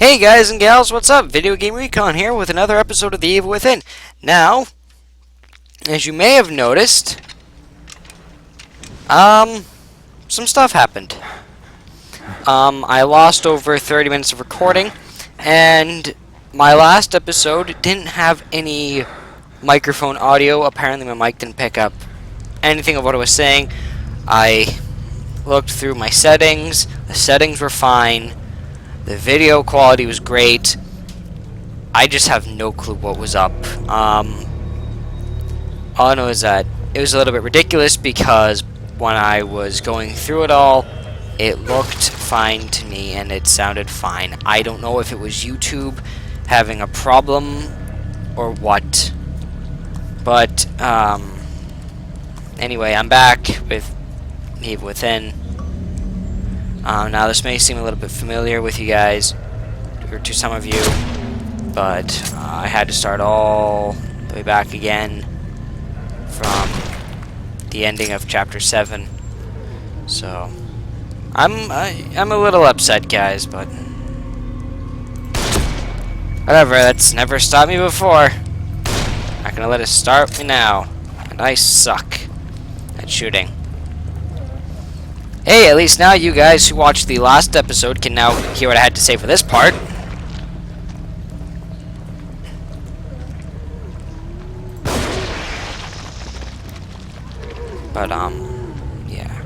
Hey guys and gals, what's up? Video Game Recon here with another episode of The Evil Within. Now, as you may have noticed, some stuff happened. I lost over 30 minutes of recording, and my last episode didn't have any microphone audio. Apparently my mic didn't pick up anything of what I was saying. I looked through my settings. The settings were fine. The video quality was great. I just have no clue what was up. All I know is that it was a little bit ridiculous because when I was going through it all, it looked fine to me and it sounded fine. I don't know if it was YouTube having a problem or what. But, anyway, I'm back with Evil Within. Now this may seem a little bit familiar with you guys, or to some of you, but I had to start all the way back again from the ending of Chapter 7. So I'm a little upset, guys, but whatever. That's never stopped me before. Not gonna let it start me now, and I suck at shooting. Hey, at least now you guys who watched the last episode can now hear what I had to say for this part. But, yeah.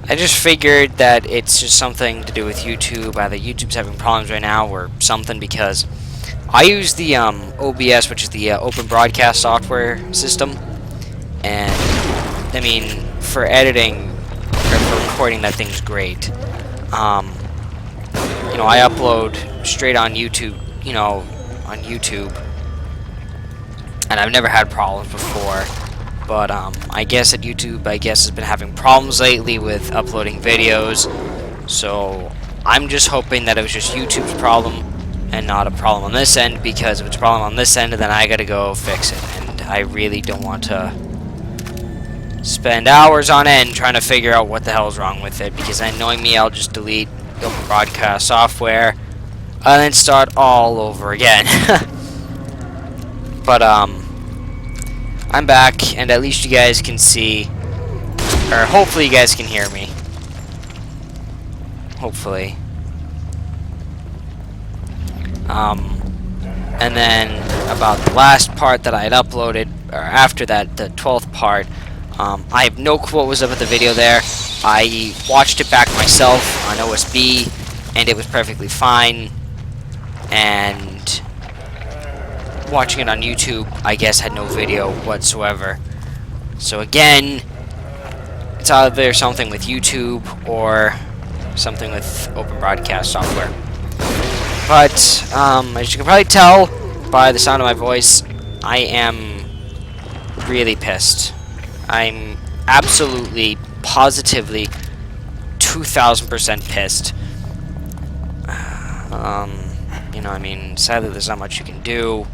I just figured that it's just something to do with YouTube. Either YouTube's having problems right now or something, because I use the OBS, which is the Open Broadcast Software System. And, I mean, for editing, for recording, that thing's great. You know, I upload straight on YouTube, and I've never had problems before. But I guess at YouTube, has been having problems lately with uploading videos. So I'm just hoping that it was just YouTube's problem and not a problem on this end, because if it's a problem on this end, then I gotta go fix it, and I really don't want to spend hours on end trying to figure out what the hell is wrong with it, because knowing me, I'll just delete the Open Broadcast software and then start all over again. But I'm back, and at least you guys can see, or hopefully you guys can hear me. Hopefully. And then about the last part that I had uploaded, or after that, the 12th part, I have no clue what was up with the video there. I watched it back myself on OSB, and it was perfectly fine. And watching it on YouTube, I guess, had no video whatsoever. So again, it's either something with YouTube or something with Open Broadcast software. But as you can probably tell by the sound of my voice, I am really pissed. I'm absolutely, positively, 2,000% pissed. You know, I mean, sadly, there's not much you can do.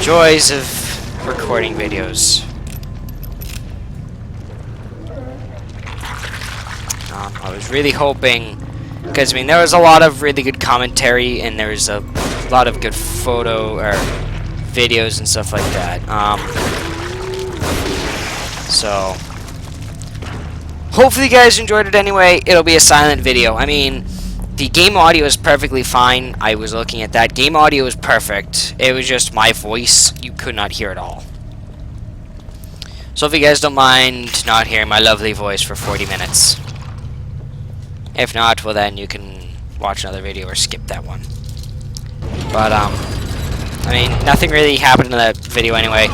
Joys of recording videos. I was really hoping, because I mean, there was a lot of really good commentary, and there was a lot of good photo or videos and stuff like that. So hopefully you guys enjoyed it anyway. It'll be a silent video. I mean, the game audio is perfectly fine. I was looking at that. Game audio is perfect. It was just my voice. You could not hear it all. So if you guys don't mind not hearing my lovely voice for 40 minutes. If not, well then you can watch another video or skip that one. But, I mean, nothing really happened in that video anyway.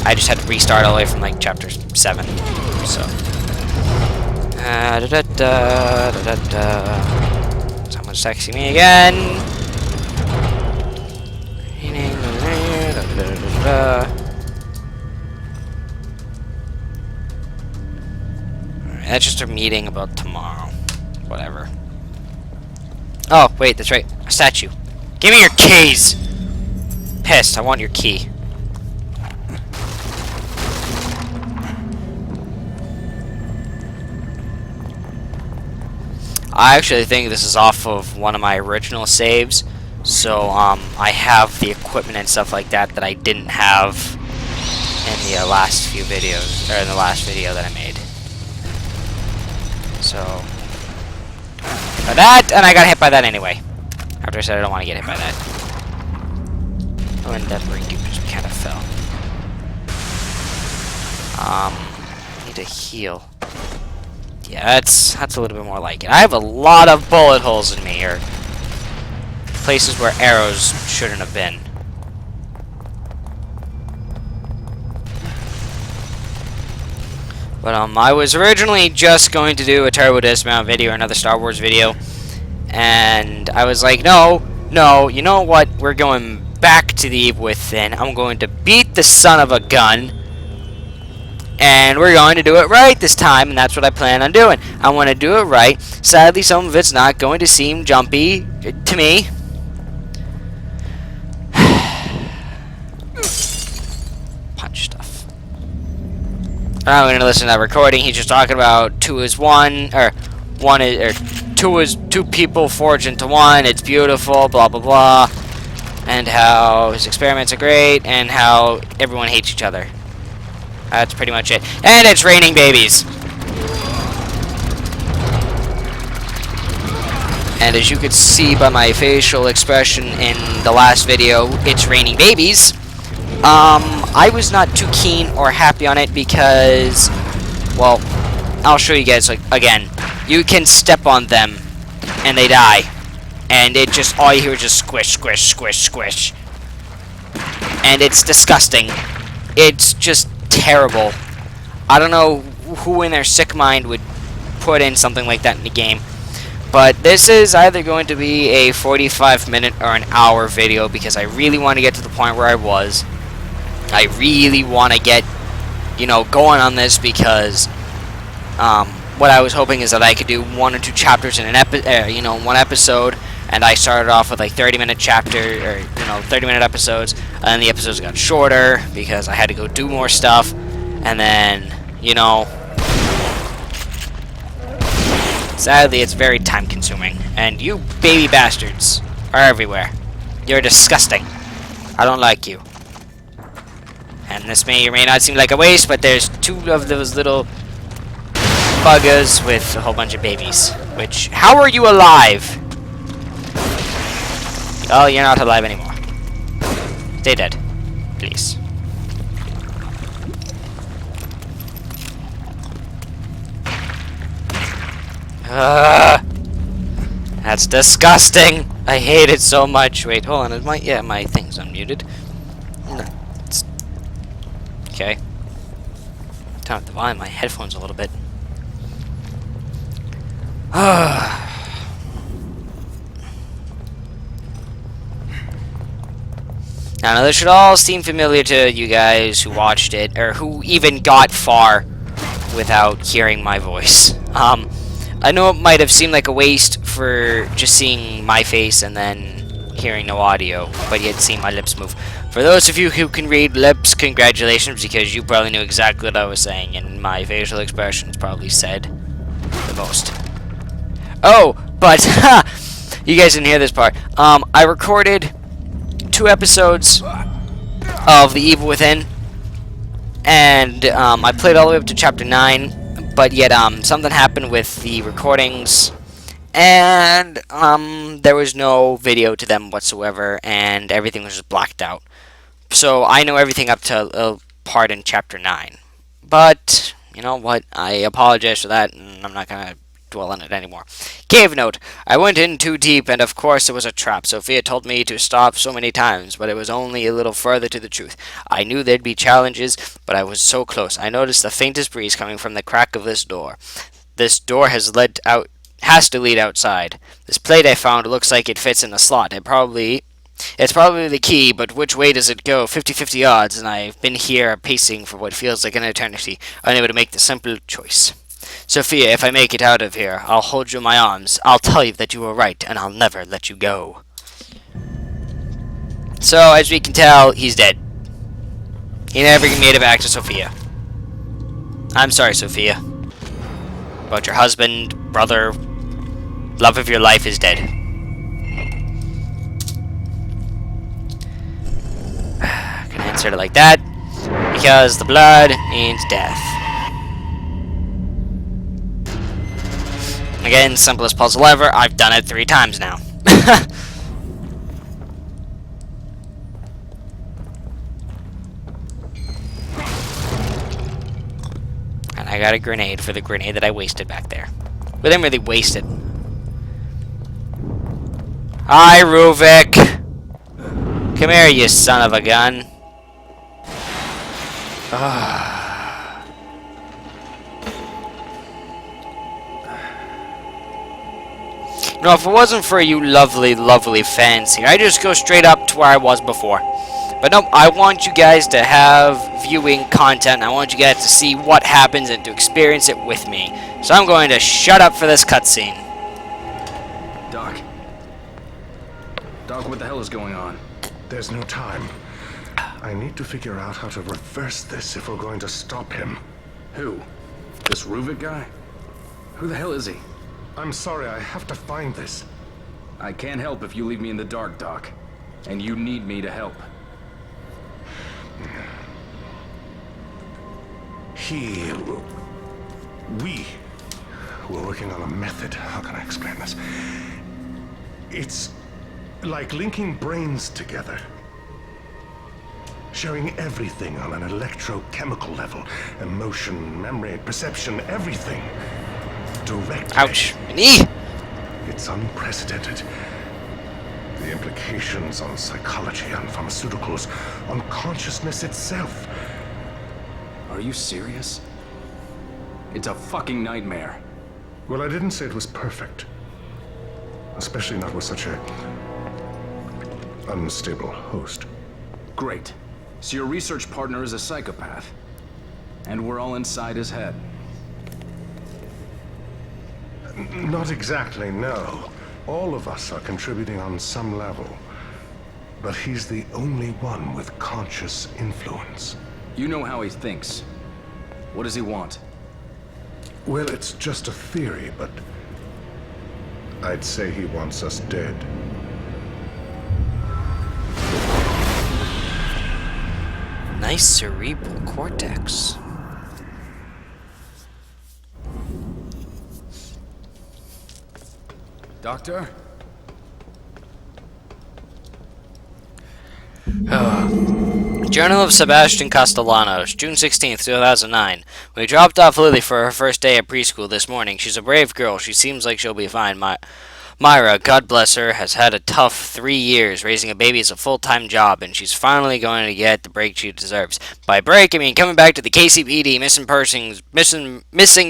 I just had to restart all the way from, like, Chapter 7. So. Someone's texting me again. That's just a meeting about tomorrow. Whatever. Oh, wait, that's right. A statue. Give me your keys! Pissed, I want your key. I actually think this is off of one of my original saves. So, I have the equipment and stuff like that that I didn't have in the last few videos, or in the last video that I made. So, by that, and I got hit by that anyway. After I said I don't want to get hit by that. Oh, and that ring just kind of fell. Need to heal. Yeah, that's a little bit more like it. I have a lot of bullet holes in me, or places where arrows shouldn't have been. But I was originally just going to do a turbo dismount video or another Star Wars video, and I was like, no, you know what? We're going back to the Evil Within. I'm going to beat the son of a gun, and we're going to do it right this time, and that's what I plan on doing. I want to do it right. Sadly, some of it's not going to seem jumpy to me. Punch stuff. I'm going to listen to that recording. He's just talking about 2 is 1, or 1 is, or 2 is 2 people forged into 1. It's beautiful, blah blah blah, and how his experiments are great, and how everyone hates each other. That's pretty much it. And it's raining babies. And as you could see by my facial expression in the last video, it's raining babies. I was not too keen or happy on it because, well, I'll show you guys, like, again. You can step on them and they die. And it just, all you hear is just squish, squish, squish, squish. And it's disgusting. It's just terrible. I don't know who in their sick mind would put in something like that in the game. But this is either going to be a 45-minute or an hour video because I really want to get to the point where I was. I really want to get, you know, going on this because what I was hoping is that I could do 1 or 2 chapters in an one episode, and I started off with like 30-minute chapter, or 30-minute episodes, and the episodes got shorter because I had to go do more stuff, and then, sadly it's very time-consuming, and you baby bastards are everywhere. You're disgusting. I don't like you. And this may or may not seem like a waste, but there's 2 of those little buggers with a whole bunch of babies. Which, how are you alive? Oh, you're not alive anymore. Stay dead, please. That's disgusting. I hate it so much. Wait, hold on. My thing's unmuted. Okay. Turn up the volume of my headphones a little bit. Now, this should all seem familiar to you guys who watched it, or who even got far without hearing my voice. I know it might have seemed like a waste for just seeing my face and then hearing no audio, but yet seeing my lips move. For those of you who can read lips, congratulations, because you probably knew exactly what I was saying, and my facial expressions probably said the most. Oh, but you guys didn't hear this part. I recorded 2 episodes of The Evil Within, and I played all the way up to chapter 9, but yet something happened with the recordings, and there was no video to them whatsoever, and everything was just blacked out. So I know everything up to a part in chapter 9. But, you know what, I apologize for that, and I'm not going to dwell on it anymore. Cave note. I went in too deep, and of course it was a trap. Sophia told me to stop so many times, but it was only a little further to the truth. I knew there'd be challenges, but I was so close. I noticed the faintest breeze coming from the crack of this door. This door has to lead outside. This plate I found looks like it fits in the slot. It's probably the key, but which way does it go? 50-50 odds, and I've been here pacing for what feels like an eternity, unable to make the simple choice. Sophia, if I make it out of here, I'll hold you in my arms. I'll tell you that you were right, and I'll never let you go. So, as we can tell, he's dead. He never made it back to Sophia. I'm sorry, Sophia. About your husband, brother, Love of your life is dead. Can I insert it like that? Because the blood means death. Again, simplest puzzle ever. I've done it 3 times now. And I got a grenade for the grenade that I wasted back there. We didn't really waste it. Hi, Ruvik! Come here, you son of a gun. No, if it wasn't for you lovely, lovely fans here, I'd just go straight up to where I was before. But no, I want you guys to have viewing content. I want you guys to see what happens and to experience it with me. So I'm going to shut up for this cutscene. Doc. Doc, what the hell is going on? There's no time. I need to figure out how to reverse this if we're going to stop him. Who? This Ruvik guy? Who the hell is he? I'm sorry, I have to find this. I can't help if you leave me in the dark, Doc. And you need me to help. We were working on a method. How can I explain this? It's like linking brains together. Sharing everything on an electrochemical level. Emotion, memory, perception, everything. Directly. Ouch. My knee! It's unprecedented. The implications on psychology, on pharmaceuticals, on consciousness itself. Are you serious? It's a fucking nightmare. Well, I didn't say it was perfect. Especially not with such a unstable host. Great. So your research partner is a psychopath. And we're all inside his head. Not exactly, no. All of us are contributing on some level. But he's the only one with conscious influence. You know how he thinks. What does he want? Well, it's just a theory, but I'd say he wants us dead. Nice cerebral cortex. Doctor? Journal of Sebastian Castellanos, June 16th, 2009. We dropped off Lily for her first day at preschool this morning. She's a brave girl. She seems like she'll be fine. Myra, God bless her, has had a tough 3 years. Raising a baby is a full-time job, and she's finally going to get the break she deserves. By break, I mean coming back to the KCPD Missing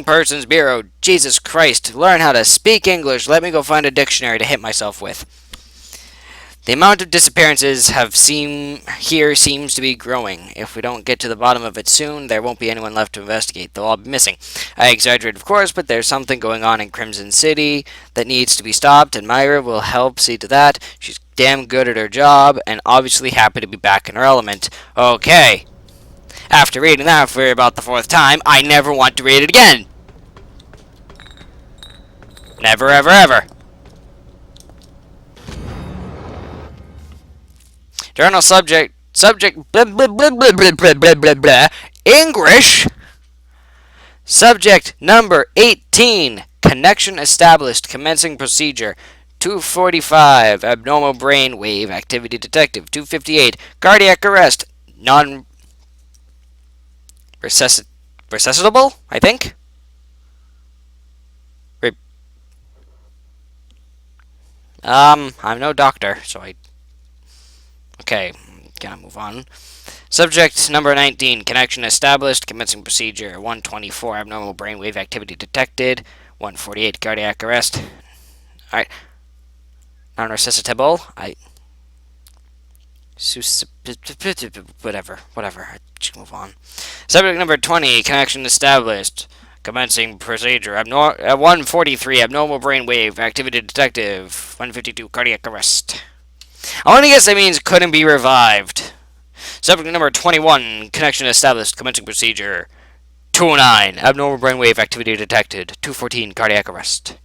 Persons Bureau. Jesus Christ, learn how to speak English. Let me go find a dictionary to hit myself with. The amount of disappearances seems to be growing. If we don't get to the bottom of it soon, there won't be anyone left to investigate. They'll all be missing. I exaggerate, of course, but there's something going on in Crimson City that needs to be stopped, and Myra will help see to that. She's damn good at her job, and obviously happy to be back in her element. Okay. After reading that for about the 4th time, I never want to read it again. Never, ever, ever. Journal subject, blah, blah, blah, blah, blah, blah, blah, blah, blah. English. Subject number 18. Connection established. Commencing procedure. 245. Abnormal brain wave activity detective. 258. Cardiac arrest. Resuscitable, I think. I'm no doctor, so Okay, gonna move on. Subject number 19, connection established, commencing procedure. 124, abnormal brainwave activity detected. 148, cardiac arrest. Alright. Non-resuscitable. Whatever. Just move on. Subject number 20, connection established. Commencing procedure. 143, abnormal brainwave activity detective. 152, cardiac arrest. I want to guess that means couldn't be revived. Subject number 21, connection established, commencing procedure. 209, abnormal brainwave activity detected. 214, cardiac arrest.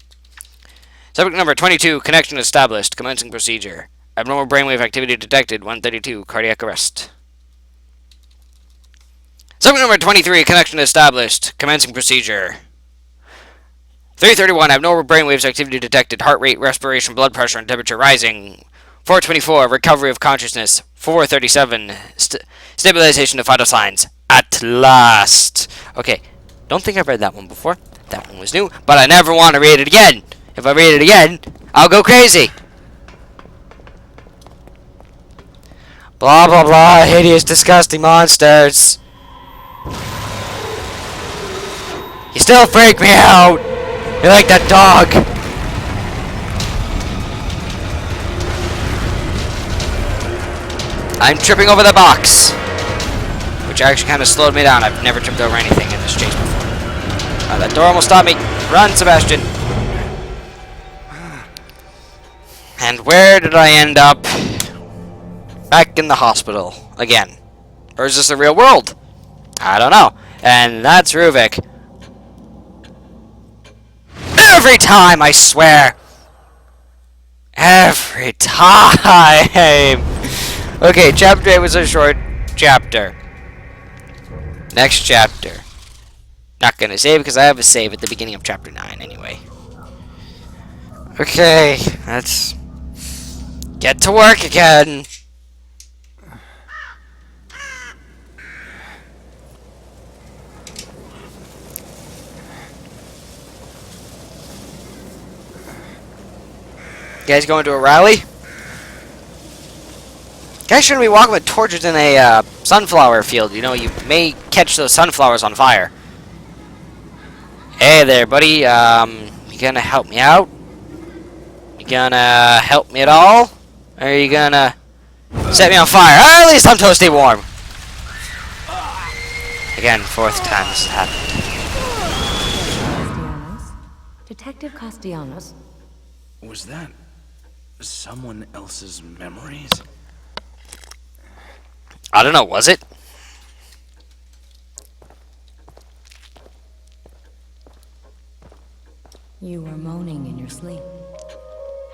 Subject number 22, connection established. Commencing procedure. Abnormal brainwave activity detected. 132, cardiac arrest. Subject number 23, connection established. Commencing procedure. 331, abnormal brainwaves activity detected. Heart rate, respiration, blood pressure, and temperature rising. 424, recovery of consciousness. 437, stabilization of vital signs. At last. Okay, don't think I've read that one before. That one was new, but I never want to read it again. If I read it again, I'll go crazy. Blah, blah, blah, hideous, disgusting monsters. You still freak me out. You're like that dog. I'm tripping over the box, which actually kind of slowed me down. I've never tripped over anything in this chase before. That door almost stopped me. Run, Sebastian. And where did I end up? Back in the hospital again. Or is this the real world? I don't know. And that's Ruvik. Every time, I swear. Every time. Okay, chapter 8 was a short chapter. Next chapter. Not gonna save because I have a save at the beginning of chapter 9 anyway. Okay, let's get to work again. You guys going to a rally? Guys shouldn't be walking with torches in a sunflower field. You know, you may catch those sunflowers on fire. Hey there, buddy. You gonna help me out? You gonna help me at all? Or are you gonna set me on fire? At least I'm toasty warm. Again, fourth time this has happened. Detective Castellanos. Was that someone else's memories? I don't know, was it? You were moaning in your sleep.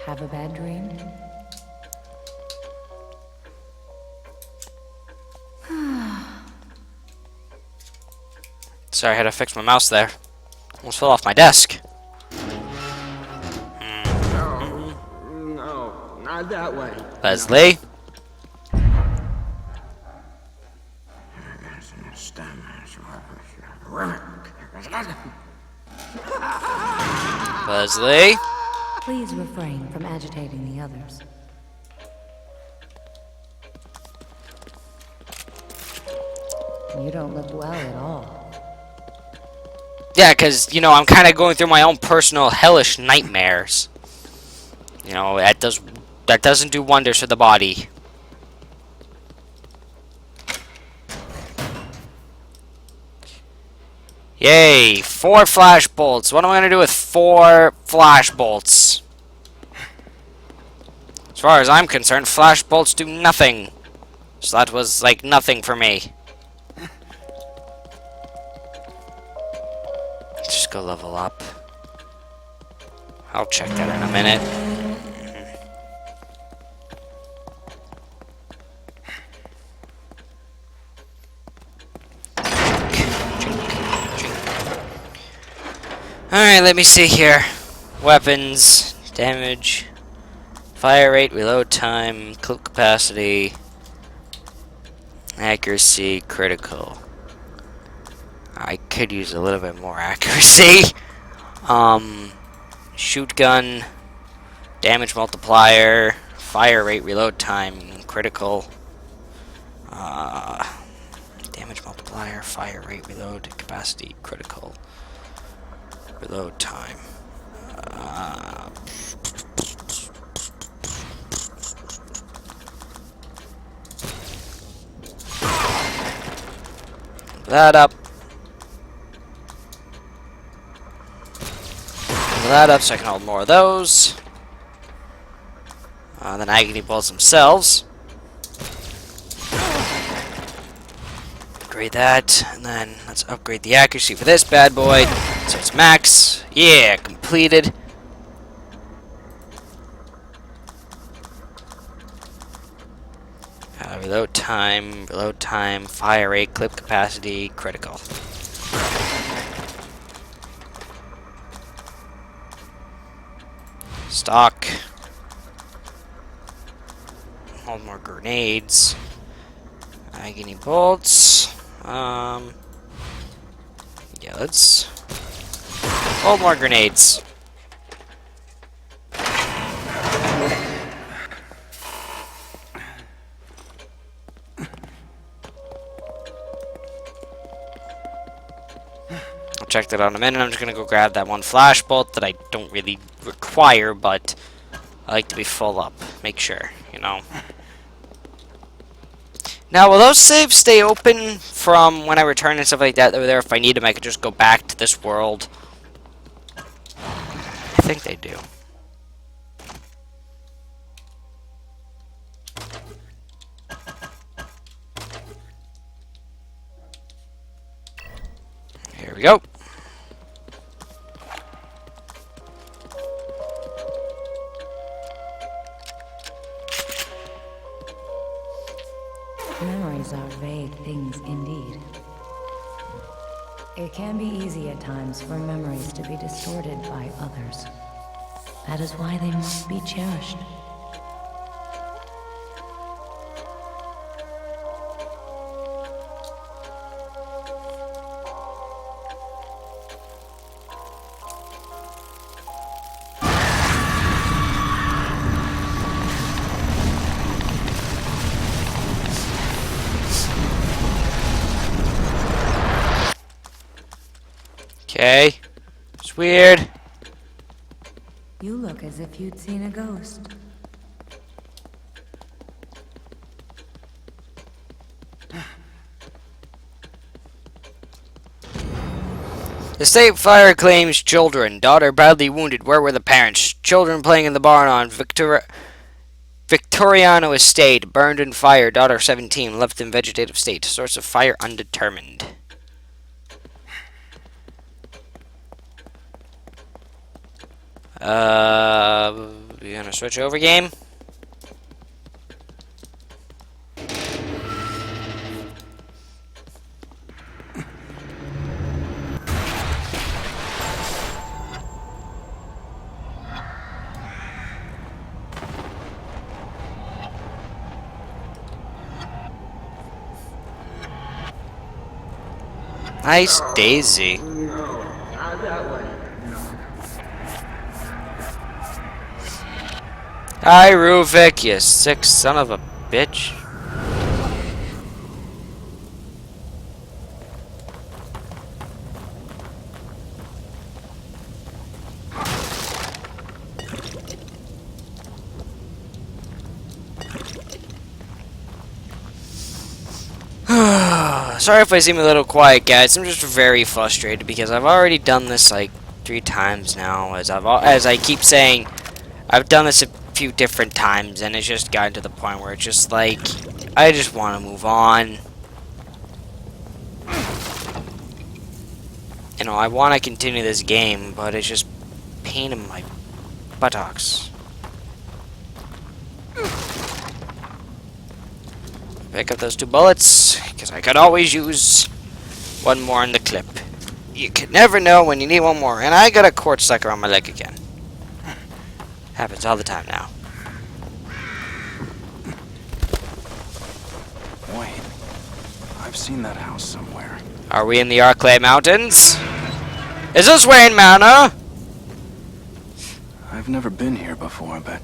Have a bad dream? Sorry, I had to fix my mouse there. Almost fell off my desk. No, not that way. Leslie? Leslie? Please refrain from agitating the others. You don't look well at all. Yeah, because, you know, I'm kind of going through my own personal hellish nightmares. You know, that doesn't do wonders for the body. Yay, 4 flash bolts. What am I going to do with 4 flash bolts? As far as I'm concerned, flash bolts do nothing. So that was, like, nothing for me. Let's just go level up. I'll check that in a minute. Alright, let me see here. Weapons, damage, fire rate, reload time, clip capacity, accuracy, critical. I could use a little bit more accuracy. Shoot gun, damage multiplier, fire rate, reload time, critical. Damage multiplier, fire rate, reload capacity, critical. Reload time. That up. That up so I can hold more of those. Then agony bolts themselves. Upgrade that, and then let's upgrade the accuracy for this bad boy. So it's max. Yeah, completed. reload time, fire rate, clip capacity, critical. Stock. Hold more grenades. Agony bolts. Yeah, let's hold more grenades. I'll check that out in a minute. I'm just gonna go grab that one flash bolt that I don't really require, but I like to be full up. Make sure, you know. Now, will those saves stay open from when I return and stuff like that over there? If I need them, I could just go back to this world. I think they do. Here we go. Memories are vague things indeed. It can be easy at times for memories to be distorted by others. That is why they must be cherished. Okay. It's weird. You look as if you'd seen a ghost. Estate fire claims children. Daughter badly wounded. Where were the parents? Children playing in the barn on Victoriano Estate. Burned in fire. Daughter 17. Left in vegetative state. Source of fire undetermined. You gonna switch over, game? Nice Daisy. Hi, Ruvik, you sick son of a bitch. Sorry if I seem a little quiet, guys. I'm just very frustrated because I've already done this like 3 times now. As I keep saying, I've done this a few different times, and it's just gotten to the point where it's just like I just want to move on. You know, I want to continue this game, but it's just pain in my buttocks. Pick up those 2 bullets, because I could always use one more in the clip. You can never know when you need one more, and I got a cord stuck around my leg again. Happens all the time now. Wait, I've seen that house somewhere. Are we in the Arclay Mountains? Is this Wayne Manor? I've never been here before, but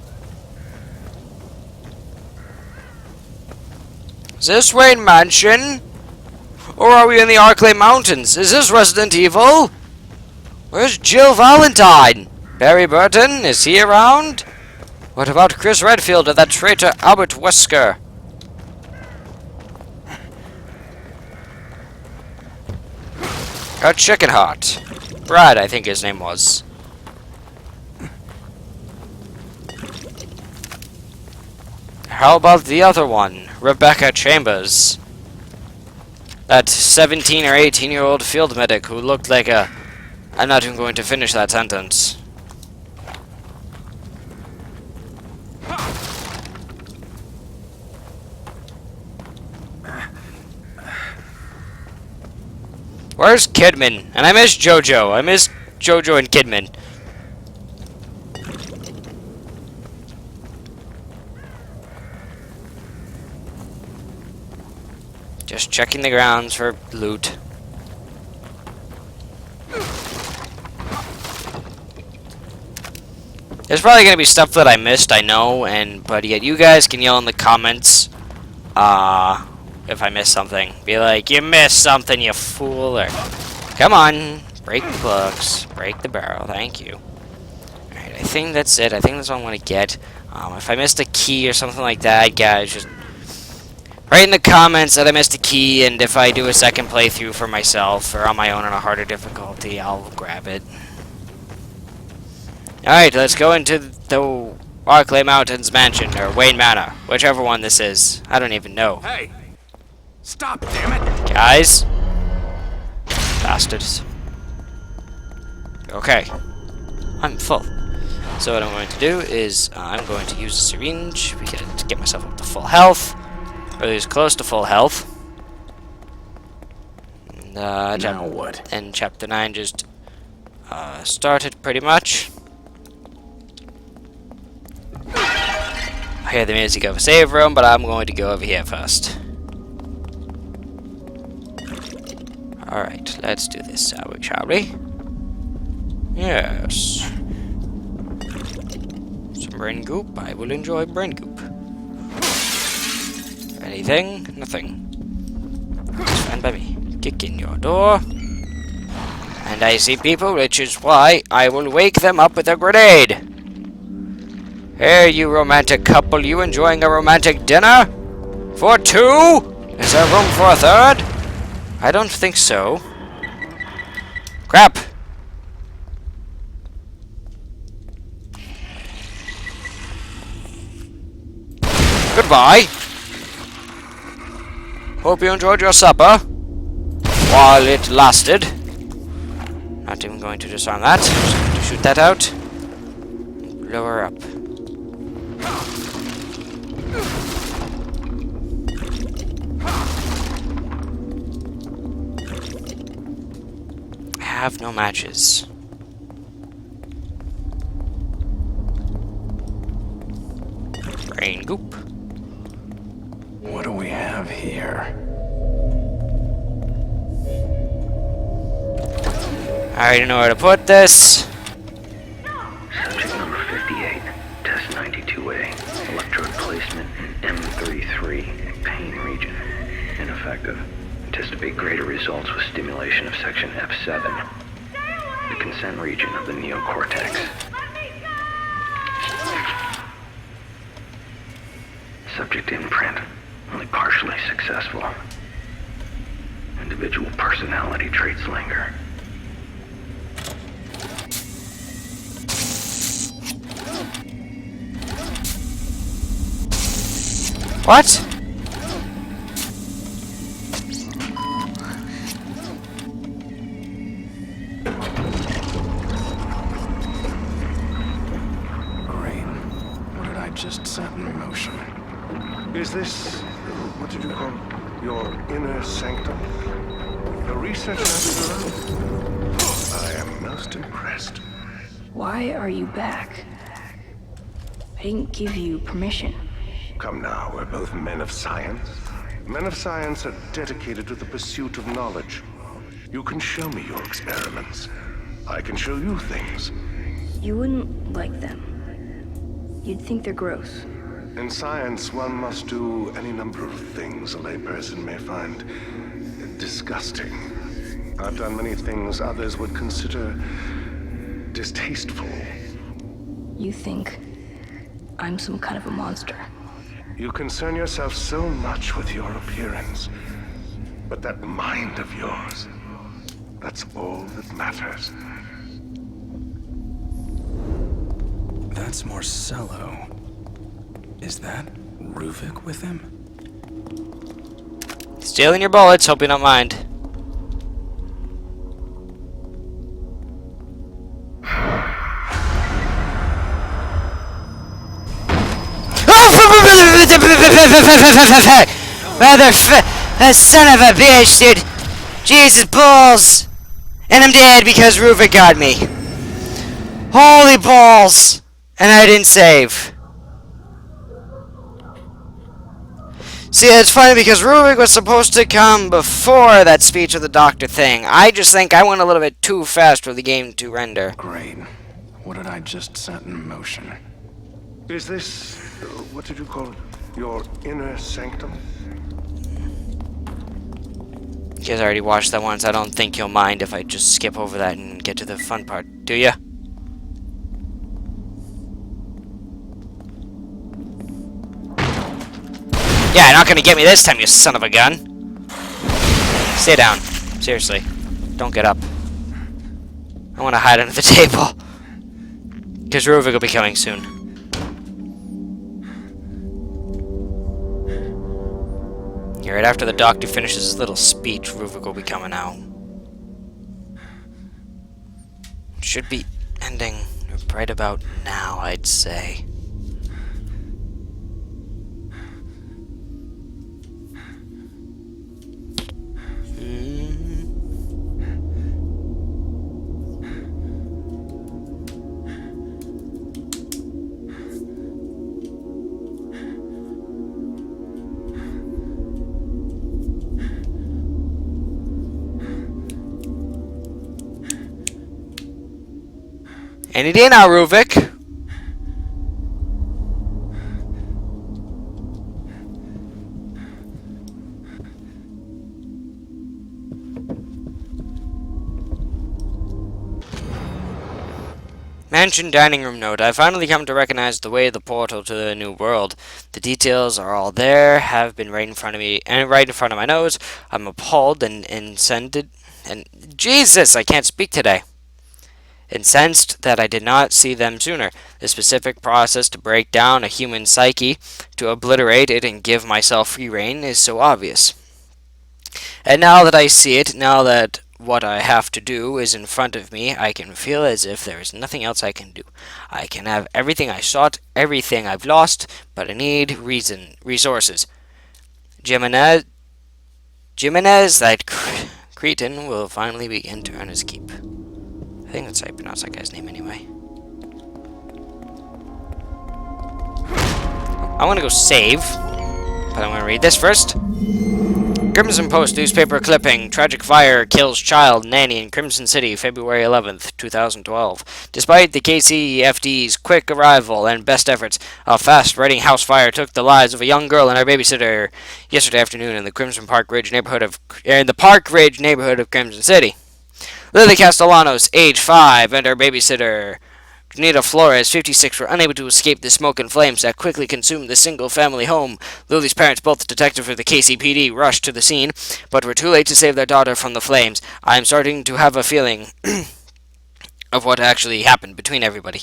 Is this Wayne Mansion? Or are we in the Arclay Mountains? Is this Resident Evil? Where's Jill Valentine? Barry Burton? Is he around? What about Chris Redfield or that traitor Albert Wesker? A chicken heart. Brad, I think his name was. How about the other one? Rebecca Chambers. That 17 or 18-year-old field medic who looked like a... I'm not even going to finish that sentence. Where's Kidman? And I miss Jojo. I miss Jojo and Kidman. Just checking the grounds for loot. There's probably gonna be stuff that I missed, I know, but yet you guys can yell in the comments, if I missed something. Be like, you missed something, you fool, or come on, break the books, break the barrel, thank you. Alright, I think that's it. I think that's all I'm gonna get. If I missed a key or something like that, guys, just write in the comments that I missed a key, and if I do a second playthrough for myself or on my own on a harder difficulty, I'll grab it. Alright, let's go into the Barclay Mountains Mansion, or Wayne Manor, whichever one this is. I don't even know. Hey! Stop, damn it! Guys? Bastards. Okay. I'm full. So what I'm going to do is, I'm going to use a syringe to get myself up to full health. Or at least close to full health. And, Now what? And Chapter 9 just started pretty much. I hear the music of a save room, but I'm going to go over here first. Alright, let's do this, shall we? Yes. Some brain goop. I will enjoy brain goop. Anything? Nothing. It's fine by me. Kick in your door. And I see people, which is why I will wake them up with a grenade. Hey, you romantic couple, you enjoying a romantic dinner? For two? Is there room for a third? I don't think so. Crap! Goodbye! Hope you enjoyed your supper. While it lasted. Not even going to disarm that. Just going to shoot that out. Blow her up. I have no matches. Brain goop. What do we have here? I already know where to put this. Subject number 58, test 92A, electrode placement in M33, pain region. Ineffective. Anticipate greater results with stimulation of section F7, the consent region of the neocortex. Subject imprint, only partially successful. Individual personality traits linger. What? Great. What did I just set in motion? Is this, what did you call it? Your inner sanctum? A research laboratory? I am most impressed. Why are you back? I didn't give you permission. Come now, we're both men of science. Men of science are dedicated to the pursuit of knowledge. You can show me your experiments. I can show you things. You wouldn't like them. You'd think they're gross. In science, one must do any number of things a layperson may find disgusting. I've done many things others would consider distasteful. You think I'm some kind of a monster. You concern yourself so much with your appearance. But that mind of yours, that's all that matters. That's Marcello. Is that Ruvik with him? Stealing your bullets, hope you don't mind. Son of a bitch, dude! Jesus balls! And I'm dead because Ruvik got me. Holy balls! And I didn't save. See, it's funny because Ruvik was supposed to come before that speech of the doctor thing. I just think I went a little bit too fast for the game to render. Great. What did I just set in motion? Is this, what did you call it? Your inner sanctum? You guys already watched that once. I don't think you'll mind if I just skip over that and get to the fun part, do ya? Yeah, not gonna get me this time, you son of a gun. Stay down. Seriously. Don't get up. I want to hide under the table. Because Ruvik will be coming soon. Yeah, right after the doctor finishes his little speech, Ruvik will be coming out. Should be ending right about now, I'd say. Any day now, Ruvik. Mansion dining room note. I finally come to recognize the way of the portal to the new world. The details are all there, have been right in front of me, and right in front of my nose. I'm appalled and incensed, and Jesus, I can't speak today. Incensed that I did not see them sooner. The specific process to break down a human psyche, to obliterate it and give myself free rein, is so obvious. And now that I see it, now that what I have to do is in front of me, I can feel as if there is nothing else I can do. I can have everything I sought, everything I've lost, but I need resources. Jimenez, that cretin, will finally begin to earn his keep. I think that's how you pronounce that guy's name anyway. I want to go save, but I'm going to read this first. Crimson Post newspaper clipping. Tragic fire kills child nanny in Crimson City, February 11th, 2012. Despite the KCFD's quick arrival and best efforts, a fast-spreading house fire took the lives of a young girl and her babysitter yesterday afternoon in the Park Ridge neighborhood of Crimson City. Lily Castellanos, age 5, and her babysitter, Janita Flores, 56, were unable to escape the smoke and flames that quickly consumed the single-family home. Lily's parents, both detectives with the KCPD, rushed to the scene, but were too late to save their daughter from the flames. I am starting to have a feeling of what actually happened between everybody.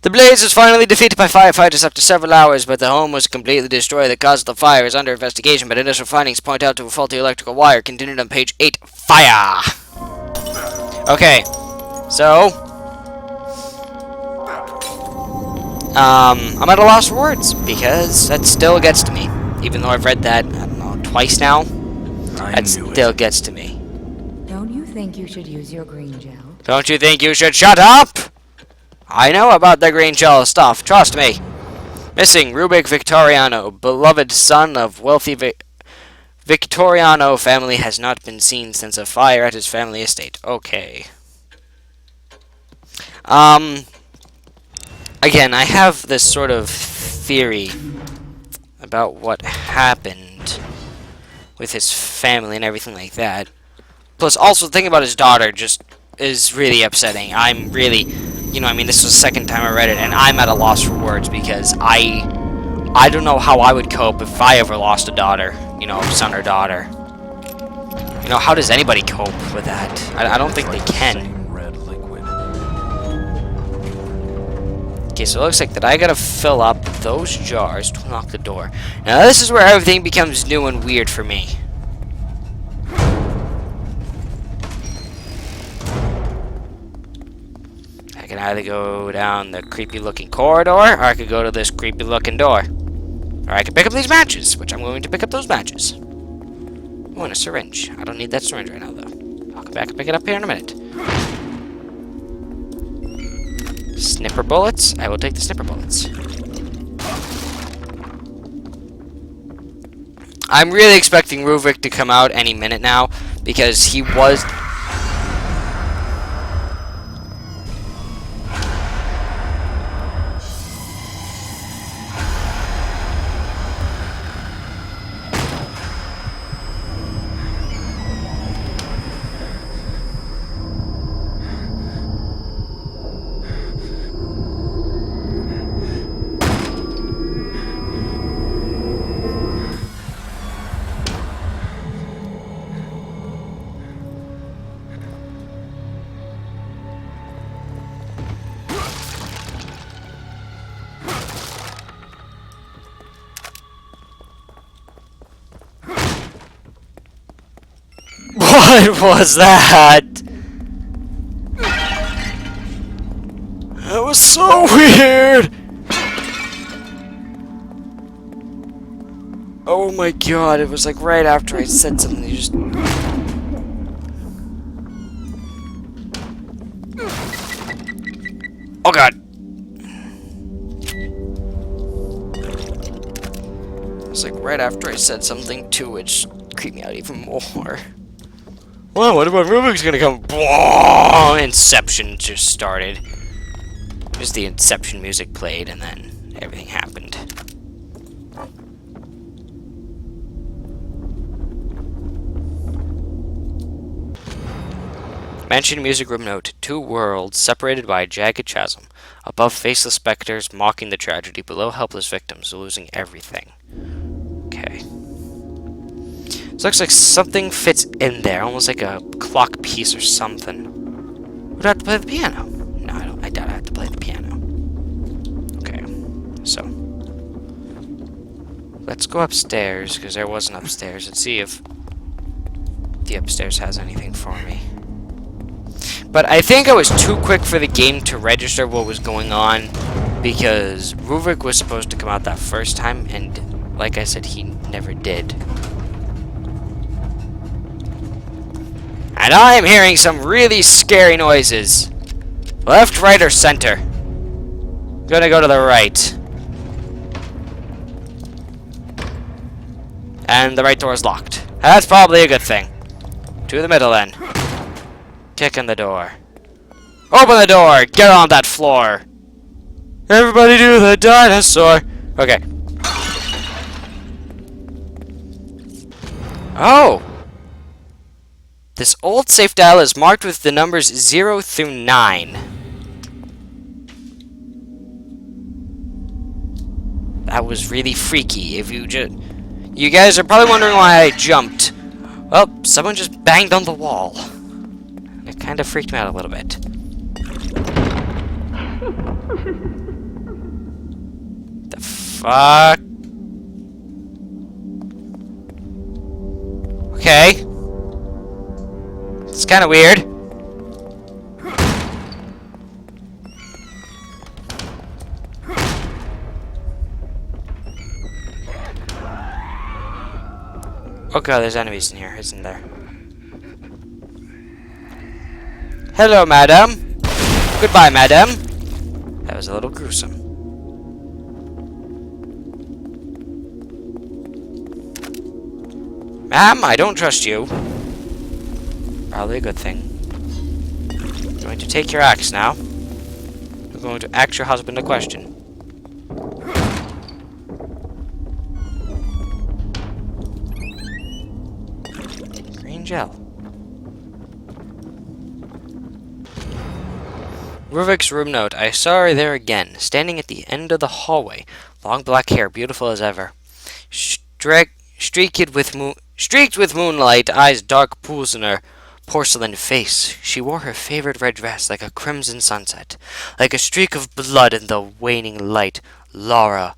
The blaze was finally defeated by firefighters after several hours, but the home was completely destroyed. The cause of the fire is under investigation, but initial findings point out to a faulty electrical wire. Continued on page 8. Fire! Okay, so I'm at a loss for words because that still gets to me. Even though I've read that, I don't know, twice now, that still gets to me. Don't you think you should use your green gel? Don't you think you should shut up? I know about the green gel stuff, trust me. Missing Rubik Victoriano, beloved son of wealthy Victoriano family, has not been seen since a fire at his family estate. Okay. Again, I have this sort of theory about what happened with his family and everything like that. Plus, also, thinking about his daughter just is really upsetting. I'm really, this was the second time I read it, and I'm at a loss for words because I don't know how I would cope if I ever lost a daughter, son or daughter. How does anybody cope with that? I don't think they can. Okay, so it looks like that I gotta fill up those jars to unlock the door. Now this is where everything becomes new and weird for me. I can either go down the creepy looking corridor, or I could go to this creepy looking door. Or I could pick up these matches, which I'm going to pick up those matches. Oh, and a syringe. I don't need that syringe right now, though. I'll come back and pick it up here in a minute. Snipper bullets? I will take the snipper bullets. I'm really expecting Ruvik to come out any minute now, because he was... What was that? That was so weird! Oh my god, it was like right after I said something, you just... Oh god! It was like right after I said something too, it just creeped me out even more. Well, what about Ruvik's gonna come? Blah! Inception just started. Just the Inception music played, and then everything happened. Mentioned music room note. 2 worlds separated by a jagged chasm. Above, faceless specters mocking the tragedy. Below, helpless victims losing everything. Okay. This looks like something fits in there, almost like a clock piece or something. Would I have to play the piano? No, I don't. I doubt I have to play the piano. Okay, so let's go upstairs, because there was an upstairs, and see if the upstairs has anything for me. But I think I was too quick for the game to register what was going on, because Ruvik was supposed to come out that first time, and like I said, he never did. And I'm hearing some really scary noises. Left, right, or center? Gonna go to the right. And the right door is locked. That's probably a good thing. To the middle then. Kick in the door. Open the door! Get on that floor! Everybody do the dinosaur! Okay. Oh! This old safe dial is marked with the numbers 0 through 9. That was really freaky. If you guys are probably wondering why I jumped. Well, someone just banged on the wall. It kind of freaked me out a little bit. The fuck? Okay. It's kind of weird. Oh god, there's enemies in here, isn't there? Hello, madam. Goodbye, madam. That was a little gruesome. Ma'am, I don't trust you. Probably a good thing. I'm going to take your axe now. I'm going to ask your husband a question. Green gel. Ruvik's room note. I saw her there again, standing at the end of the hallway. Long black hair, beautiful as ever. Streaked with moonlight, eyes dark pools in her porcelain face. She wore her favorite red dress like a crimson sunset, like a streak of blood in the waning light. Laura,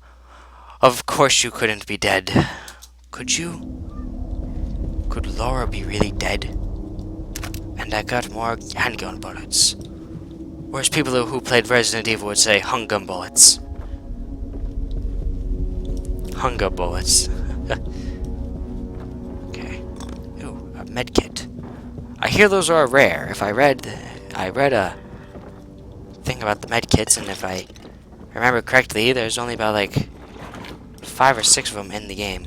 of course you couldn't be dead. Could you? Could Laura be really dead? And I got more handgun bullets. Or as people who played Resident Evil would say, hunger bullets. Hunger bullets. Okay. medkit. I hear those are rare. I read a thing about the medkits, and if I remember correctly, there's only about like 5 or 6 of them in the game.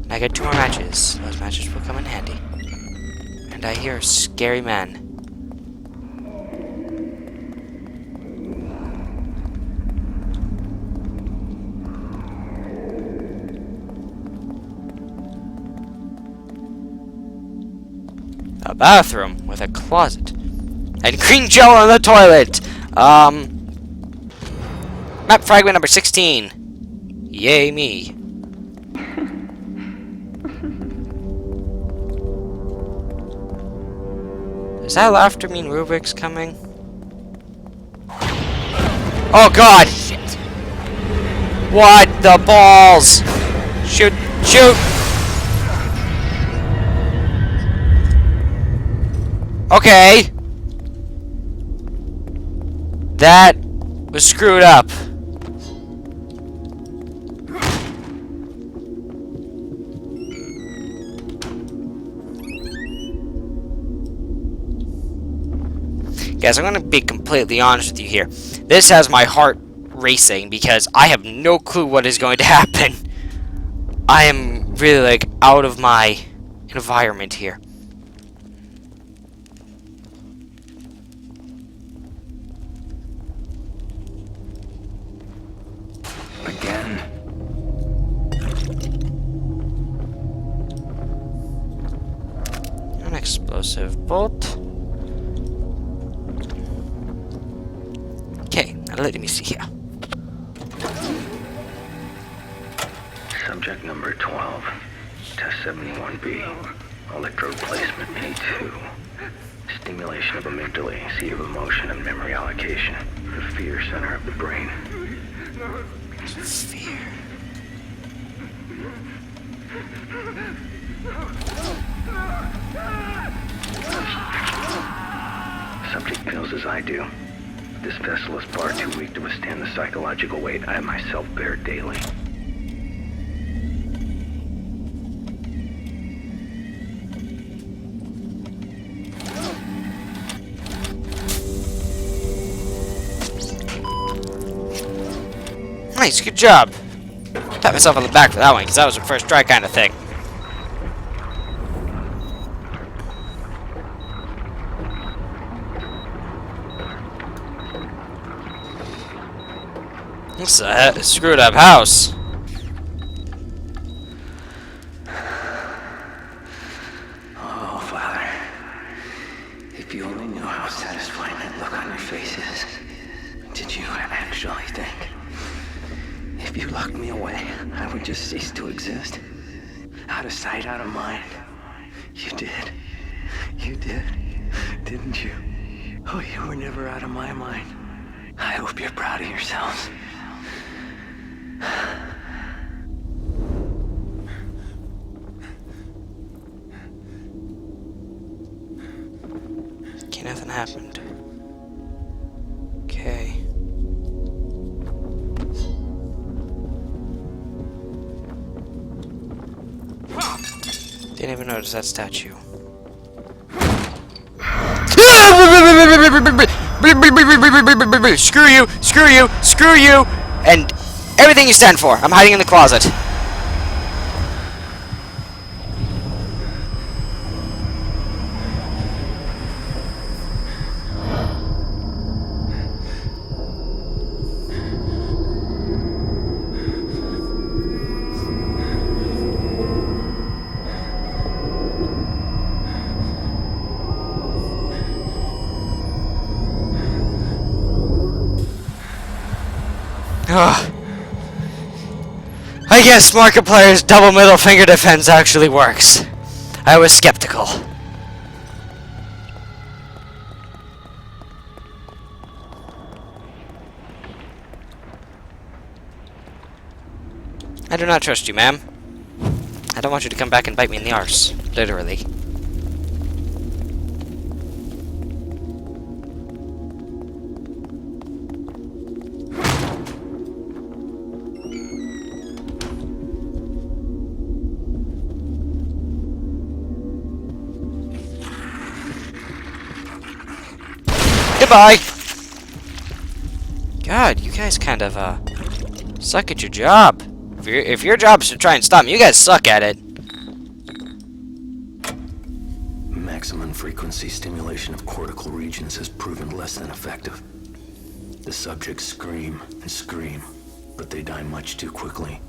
And I get 2 more matches. Those matches will come in handy. And I hear a scary man. A bathroom with a closet. And green gel on the toilet! Map fragment number 16. Yay me. Does that laughter mean Rubik's coming? Oh god! Shit! What the balls? Shoot! Shoot! Okay. That was screwed up. Guys, I'm gonna be completely honest with you here. This has my heart racing because I have no clue what is going to happen. I am really like out of my environment here. Again. An explosive bolt. Okay, now let me see here. Subject number 12. Test 71B. Electrode placement A2. Stimulation of amygdala, seat of emotion and memory allocation. The fear center of the brain. Fear. Subject feels as I do. This vessel is far too weak to withstand the psychological weight I myself bear daily. Nice, good job. Pat myself on the back for that one, because that was a first try kind of thing. This is a screwed up house. Oh, Father. If you only knew how satisfying that look on your face is. Did you actually think? If you locked me away, I would just cease to exist. Out of sight, out of mind. You did. You did. Didn't you? Oh, you were never out of my mind. I hope you're proud of yourselves. Okay, nothing happened. Okay. Didn't even notice that statue. Screw you! Screw you! Screw you! And everything you stand for. I'm hiding in the closet. I guess Markiplier's double middle finger defense actually works. I was skeptical. I do not trust you, ma'am. I don't want you to come back and bite me in the arse. Literally. Goodbye. God, you guys kind of suck at your job. If your job is to try and stop me, you guys suck at it. Maximum frequency stimulation of cortical regions has proven less than effective. The subjects scream and scream, but they die much too quickly.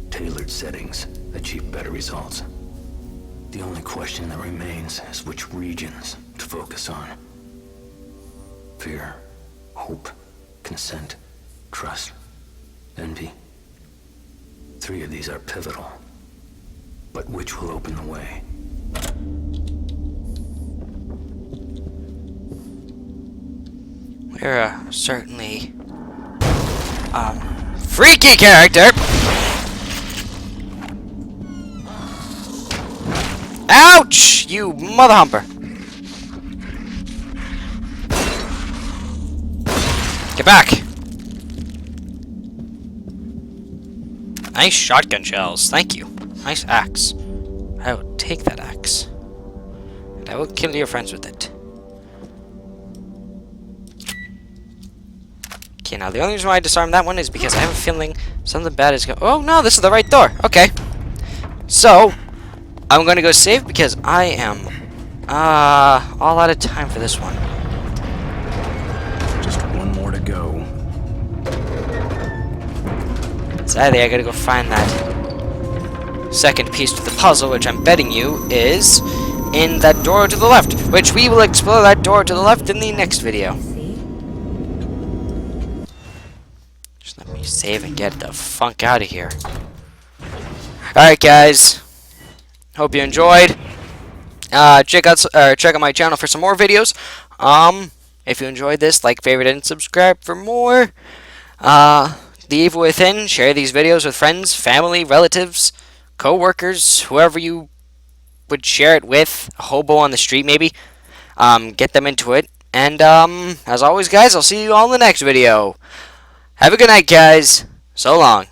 Tailored settings achieve better results. The only question that remains is which regions to focus on. Fear, hope, consent, trust, envy. 3 of these are pivotal. But which will open the way? You're certainly freaky character. Ouch! You mother humper. Get back. Nice shotgun shells. Thank you. Nice axe. I will take that axe. And I will kill your friends with it. Okay, now the only reason why I disarmed that one is because I have a feeling something bad is going. Oh no, this is the right door. Okay. So, I'm gonna go save because I am all out of time for this one. Just one more to go. Sadly, I gotta go find that second piece to the puzzle, which I'm betting you is in that door to the left, which we will explore that door to the left in the next video. See? Just let me save and get the funk out of here. Alright, guys. Hope you enjoyed. Check out my channel for some more videos. If you enjoyed this, like, favorite, and subscribe for more. The Evil Within. Share these videos with friends, family, relatives, co-workers, whoever you would share it with. A hobo on the street, maybe. Get them into it. And as always, guys, I'll see you all in the next video. Have a good night, guys. So long.